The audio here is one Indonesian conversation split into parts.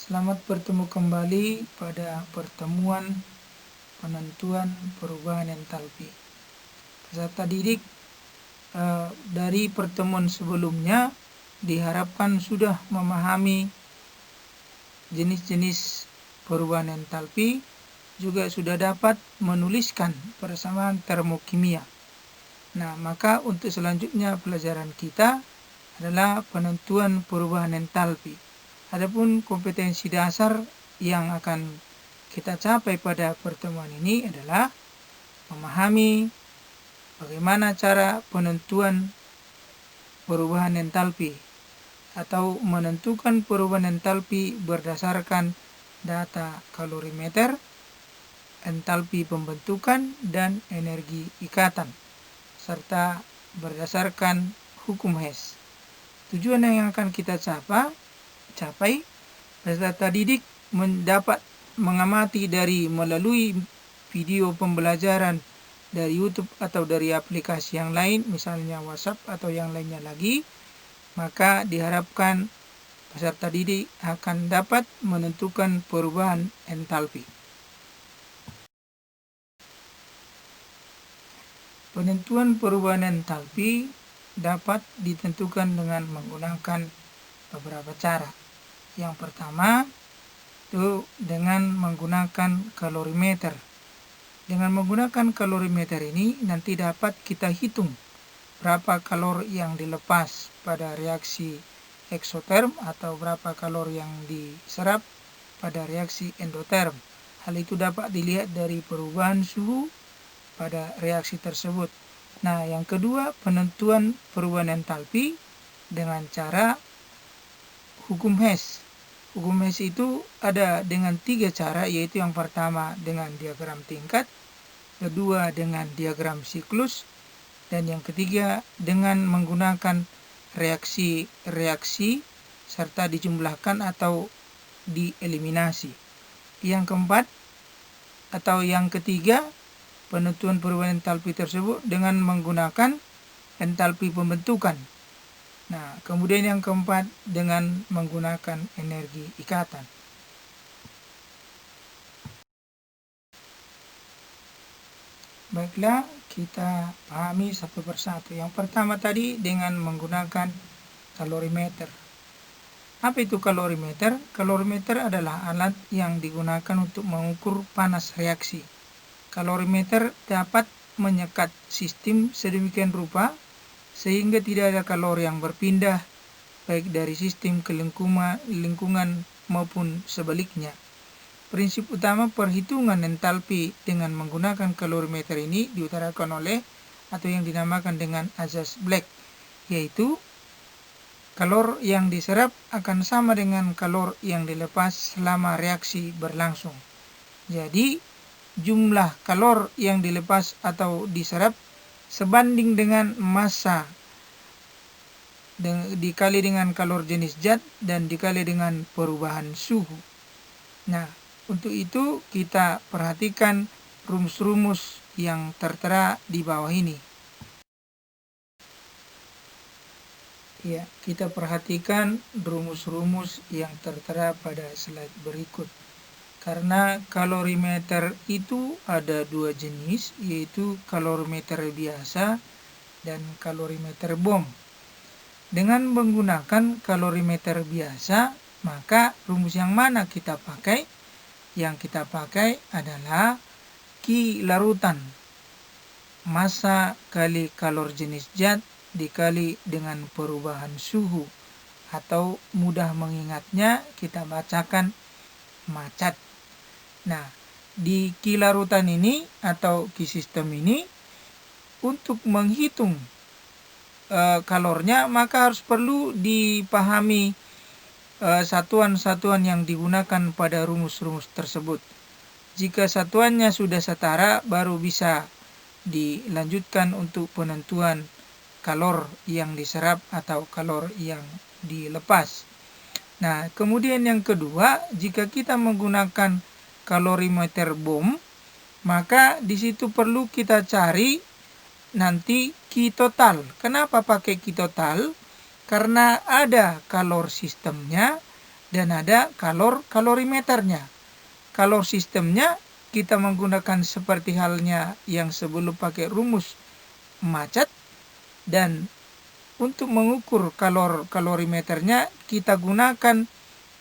Selamat bertemu kembali pada pertemuan penentuan perubahan entalpi. Peserta didik dari pertemuan sebelumnya diharapkan sudah memahami jenis-jenis perubahan entalpi, juga sudah dapat menuliskan persamaan termokimia. Nah, maka untuk selanjutnya pelajaran kita adalah penentuan perubahan entalpi. Adapun kompetensi dasar yang akan kita capai pada pertemuan ini adalah memahami bagaimana cara penentuan perubahan entalpi atau menentukan perubahan entalpi berdasarkan data kalorimeter, entalpi pembentukan, dan energi ikatan, serta berdasarkan hukum Hess. Tujuan yang akan kita capai, peserta didik mendapat mengamati melalui video pembelajaran dari YouTube atau dari aplikasi yang lain, misalnya WhatsApp atau yang lainnya lagi, maka diharapkan peserta didik akan dapat menentukan perubahan entalpi. Penentuan perubahan entalpi dapat ditentukan dengan menggunakan beberapa cara. Yang pertama itu dengan menggunakan kalorimeter. Dengan menggunakan kalorimeter ini nanti dapat kita hitung berapa kalori yang dilepas pada reaksi eksoterm atau berapa kalori yang diserap pada reaksi endoterm. Hal itu dapat dilihat dari perubahan suhu pada reaksi tersebut. Nah, yang kedua, penentuan perubahan entalpi dengan cara hukum Hess. Hukum Hess itu ada dengan 3 cara, yaitu yang pertama dengan diagram tingkat, kedua dengan diagram siklus, dan yang ketiga dengan menggunakan reaksi-reaksi serta dijumlahkan atau dieliminasi. Yang keempat atau yang ketiga, penentuan perubahan entalpi tersebut dengan menggunakan entalpi pembentukan. Nah, kemudian yang keempat dengan menggunakan energi ikatan. Baiklah, kita pahami satu persatu. Yang pertama tadi dengan menggunakan kalorimeter. Apa itu kalorimeter? Kalorimeter adalah alat yang digunakan untuk mengukur panas reaksi. Kalorimeter dapat menyekat sistem sedemikian rupa sehingga tidak ada kalori yang berpindah baik dari sistem ke lingkungan maupun sebaliknya. Prinsip utama perhitungan entalpi dengan menggunakan kalorimeter ini diutarakan oleh atau yang dinamakan dengan azas Black, yaitu kalor yang diserap akan sama dengan kalor yang dilepas selama reaksi berlangsung. Jadi jumlah kalor yang dilepas atau diserap sebanding dengan massa dikali dengan kalor jenis zat dan dikali dengan perubahan suhu. Nah, untuk itu kita perhatikan rumus-rumus yang tertera di bawah ini. Ya, kita perhatikan rumus-rumus yang tertera pada slide berikut. Karena kalorimeter itu ada 2 jenis, yaitu kalorimeter biasa dan kalorimeter bom. Dengan menggunakan kalorimeter biasa, maka rumus yang mana kita pakai? Yang kita pakai adalah Q larutan massa kali kalor jenis zat dikali dengan perubahan suhu, atau mudah mengingatnya kita bacakan macat. Nah, di Q larutan ini atau Q sistem ini untuk menghitung kalornya maka harus perlu dipahami satuan-satuan yang digunakan pada rumus-rumus tersebut. Jika satuannya sudah setara, baru bisa dilanjutkan untuk penentuan kalor yang diserap atau kalor yang dilepas. Nah, kemudian yang kedua, jika kita menggunakan kalorimeter bom, maka di situ perlu kita cari nanti Q total. Kenapa pakai Q total? Karena ada kalor sistemnya, dan ada kalorimeternya. Kalor sistemnya kita menggunakan seperti halnya yang sebelum pakai rumus macet, dan untuk mengukur kalorimeternya kita gunakan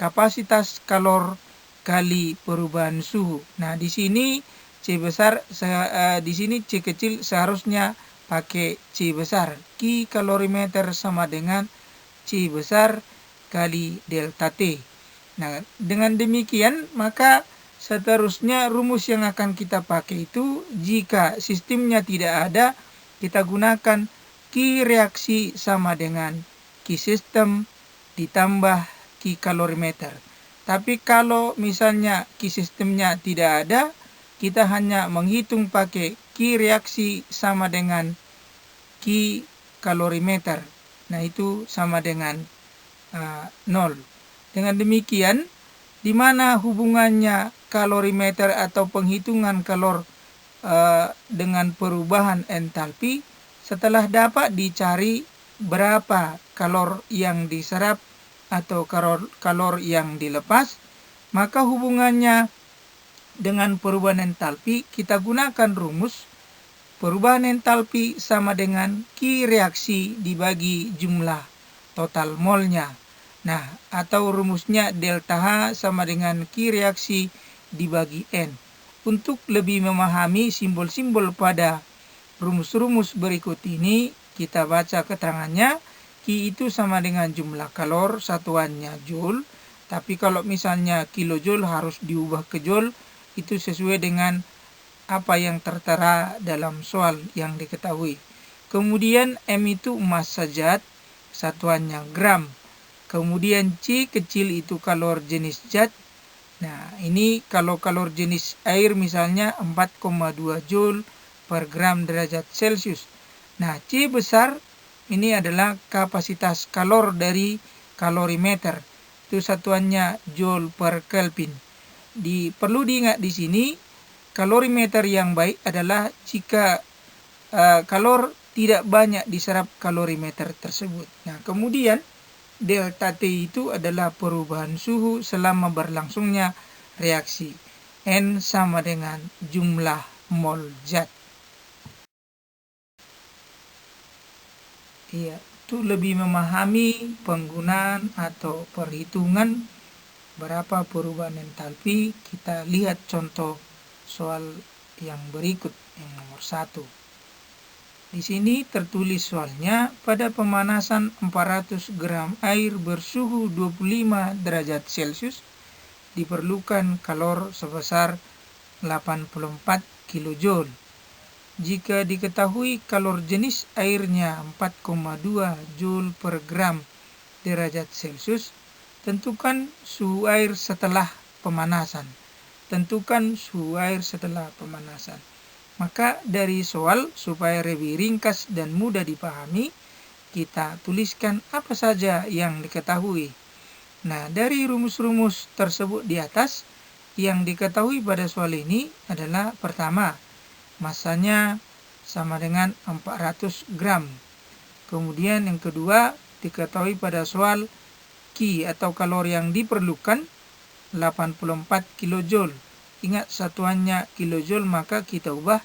kapasitas kalor kali perubahan suhu. Nah, di sini C besar, di sini C kecil seharusnya pakai C besar. Q kalorimeter sama dengan C besar kali delta T. Nah, dengan demikian maka seterusnya rumus yang akan kita pakai itu jika sistemnya tidak ada, kita gunakan Q reaksi sama dengan Q sistem ditambah Q kalorimeter. Tapi kalau misalnya Q sistemnya tidak ada, kita hanya menghitung pakai Q reaksi sama dengan Q kalorimeter. Nah, itu sama dengan 0. Dengan demikian, di mana hubungannya kalorimeter atau penghitungan kalor dengan perubahan entalpi, setelah dapat dicari berapa kalor yang diserap atau kalor yang dilepas, maka hubungannya dengan perubahan entalpi kita gunakan rumus perubahan entalpi sama dengan Q reaksi dibagi jumlah total molnya. Nah, atau rumusnya delta H sama dengan Q reaksi dibagi N. Untuk lebih memahami simbol-simbol pada rumus-rumus berikut ini, kita baca keterangannya. Q itu sama dengan jumlah kalor, satuannya joule. Tapi kalau misalnya kilojoule harus diubah ke joule, itu sesuai dengan apa yang tertera dalam soal yang diketahui. Kemudian M itu massa zat, satuannya gram. Kemudian C kecil itu kalor jenis zat. Nah, ini kalau kalor jenis air misalnya 4,2 joule per gram derajat Celcius. Nah, C besar ini adalah kapasitas kalor dari kalorimeter. Itu satuannya joule per Kelvin. Perlu diingat di sini, kalorimeter yang baik adalah jika kalor tidak banyak diserap kalorimeter tersebut. Nah, kemudian delta T itu adalah perubahan suhu selama berlangsungnya reaksi. N sama dengan jumlah mol zat. Iya, itu lebih memahami penggunaan atau perhitungan berapa perubahan entalpi, kita lihat contoh soal yang berikut, yang nomor 1. Di sini tertulis soalnya, pada pemanasan 400 gram air bersuhu 25 derajat Celcius diperlukan kalor sebesar 84 kilojoule. Jika diketahui kalor jenis airnya 4,2 joule per gram derajat Celcius, tentukan suhu air setelah pemanasan. Maka dari soal, supaya lebih ringkas dan mudah dipahami, kita tuliskan apa saja yang diketahui. Nah, dari rumus-rumus tersebut di atas, yang diketahui pada soal ini adalah pertama, massanya sama dengan 400 gram. Kemudian yang kedua, diketahui pada soal Q atau kalor yang diperlukan 84 kilojoule. Ingat satuannya kilojoule, maka kita ubah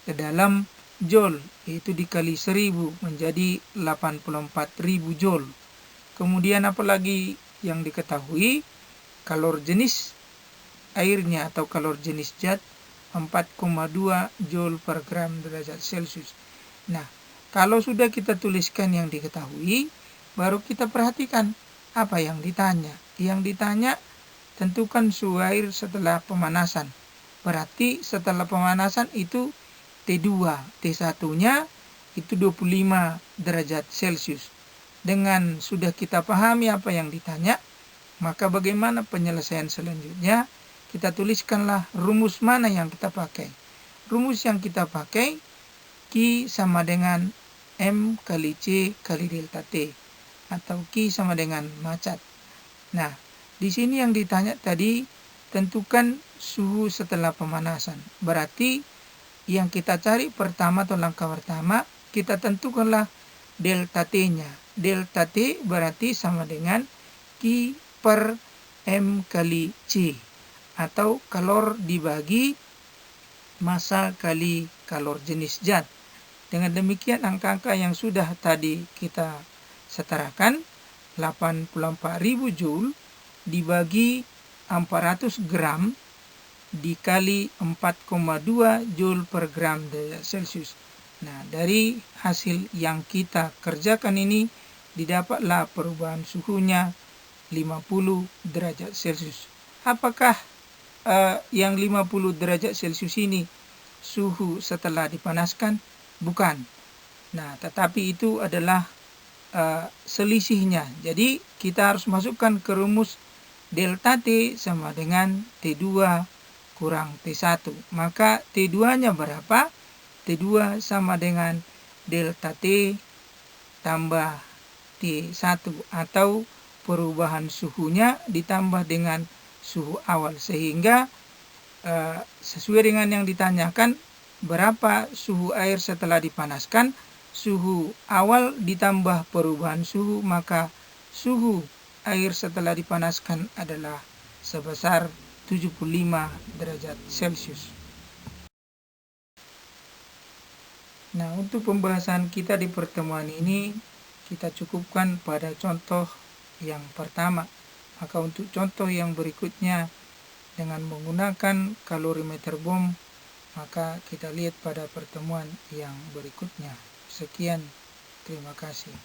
ke dalam joule, yaitu dikali 1000 menjadi 84.000 joule. Kemudian apalagi yang diketahui, kalor jenis airnya atau kalor jenis zat 4,2 joule per gram derajat Celcius. Nah, kalau sudah kita tuliskan yang diketahui, baru kita perhatikan apa yang ditanya. Yang ditanya, tentukan suhu air setelah pemanasan. Berarti setelah pemanasan itu T2, T1-nya itu 25 derajat Celcius. Dengan sudah kita pahami apa yang ditanya, maka bagaimana penyelesaian selanjutnya? Kita tuliskanlah rumus mana yang kita pakai. Rumus yang kita pakai, Q sama dengan M kali C kali delta T, atau Q sama dengan macat. Nah, di sini yang ditanya tadi, tentukan suhu setelah pemanasan. Berarti yang kita cari pertama atau langkah pertama, kita tentukanlah delta T-nya. Delta T berarti sama dengan Q per M kali C, atau kalor dibagi massa kali kalor jenis zat. Dengan demikian angka-angka yang sudah tadi kita setarakan, 84.000 Joule dibagi 400 gram dikali 4,2 Joule per gram derajat Celcius. Nah, dari hasil yang kita kerjakan ini didapatlah perubahan suhunya 50 derajat Celcius. Apakah yang 50 derajat Celcius ini suhu setelah dipanaskan? Bukan. Nah, tetapi itu adalah selisihnya. Jadi kita harus masukkan ke rumus delta T sama dengan T2 kurang T1. Maka T2-nya berapa? T2 sama dengan delta T tambah T1, atau perubahan suhunya ditambah dengan suhu awal, sehingga sesuai dengan yang ditanyakan, berapa suhu air setelah dipanaskan, suhu awal ditambah perubahan suhu, maka suhu air setelah dipanaskan adalah sebesar 75 derajat Celcius. Nah, untuk pembahasan kita di pertemuan ini kita cukupkan pada contoh yang pertama. Maka untuk contoh yang berikutnya dengan menggunakan kalorimeter bom, maka kita lihat pada pertemuan yang berikutnya. Sekian, terima kasih.